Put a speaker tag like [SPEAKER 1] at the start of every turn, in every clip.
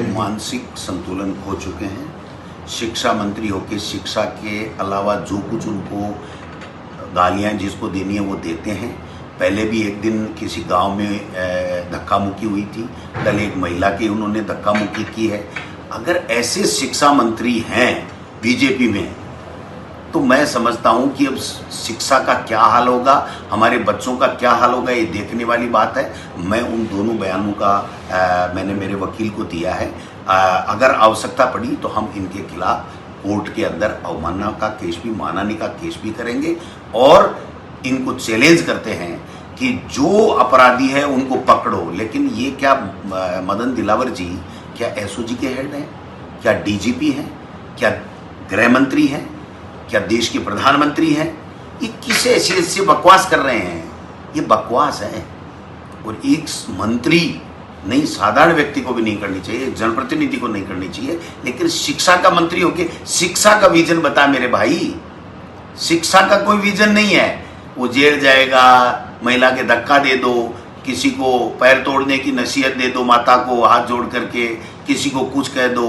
[SPEAKER 1] मानसिक संतुलन खो चुके हैं। शिक्षा मंत्री होकर शिक्षा के अलावा जो कुछ उनको गालियाँ जिसको देनी है वो देते हैं। पहले भी एक दिन किसी गांव में धक्का मुक्की हुई थी, कल एक महिला की उन्होंने धक्का मुक्की की है। अगर ऐसे शिक्षा मंत्री हैं बीजेपी में तो मैं समझता हूं कि अब शिक्षा का क्या हाल होगा, हमारे बच्चों का क्या हाल होगा, ये देखने वाली बात है। मैं उन दोनों बयानों का मैंने मेरे वकील को दिया है। अगर आवश्यकता पड़ी तो हम इनके खिलाफ कोर्ट के अंदर अवमानना का केस भी, मानहानि का केस भी करेंगे और इनको चैलेंज करते हैं कि जो अपराधी है उनको पकड़ो। लेकिन ये क्या मदन दिलावर जी क्या एसओजी के हेड हैं, क्या डीजीपी हैं, क्या गृह मंत्री हैं, क्या देश के प्रधानमंत्री हैं? ये किस हैसियत से बकवास कर रहे हैं? ये बकवास है और एक मंत्री नहीं, साधारण व्यक्ति को भी नहीं करनी चाहिए, जनप्रतिनिधि को नहीं करनी चाहिए। लेकिन शिक्षा का मंत्री होके शिक्षा का विजन बता मेरे भाई। शिक्षा का कोई विजन नहीं है। वो जेल जाएगा, महिला के धक्का दे दो, किसी को पैर तोड़ने की नसीहत दे दो, माता को हाथ जोड़ करके किसी को कुछ कह दो,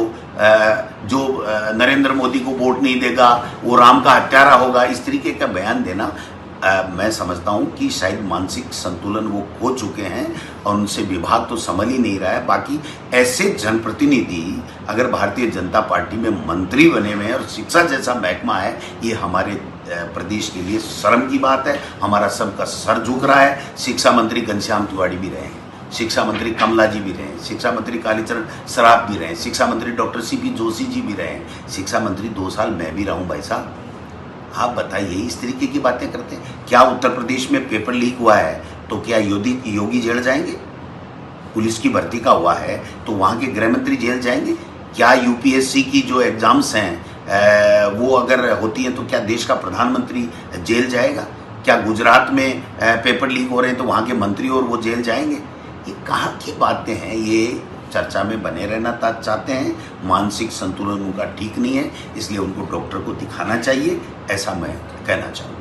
[SPEAKER 1] जो नरेंद्र मोदी को वोट नहीं देगा वो राम का हत्यारा होगा, इस तरीके का बयान देना मैं समझता हूं कि शायद मानसिक संतुलन वो खो चुके हैं और उनसे विभाग तो संभल ही नहीं रहा है। बाकी ऐसे जनप्रतिनिधि अगर भारतीय जनता पार्टी में मंत्री बने हुए हैं और शिक्षा जैसा महकमा है, ये हमारे प्रदेश के लिए शर्म की बात है। हमारा सबका सर झुक रहा है। शिक्षा मंत्री घनश्याम तिवारी भी रहे हैं, शिक्षा मंत्री कमला जी भी रहे, शिक्षा मंत्री कालीचरण सराफ भी रहे, शिक्षा मंत्री डॉक्टर सीपी जोशी जी भी रहे, शिक्षा मंत्री 2 साल मैं भी रहा हूँ। भाई साहब आप बताइए, इस तरीके की बातें करते हैं। क्या उत्तर प्रदेश में पेपर लीक हुआ है तो क्या योगी जेल जाएंगे? पुलिस की भर्ती का हुआ है तो वहाँ के गृह मंत्री जेल जाएंगे? क्या यूपीएससी की जो एग्जाम्स हैं वो अगर होती हैं तो क्या देश का प्रधानमंत्री जेल जाएगा? क्या गुजरात में पेपर लीक हो रहे हैं तो वहाँ के मंत्री और वो जेल जाएंगे? ये कहाँ की बातें हैं? ये चर्चा में बने रहना चाहते हैं। मानसिक संतुलन उनका ठीक नहीं है, इसलिए उनको डॉक्टर को दिखाना चाहिए, ऐसा मैं कहना चाहूँगा।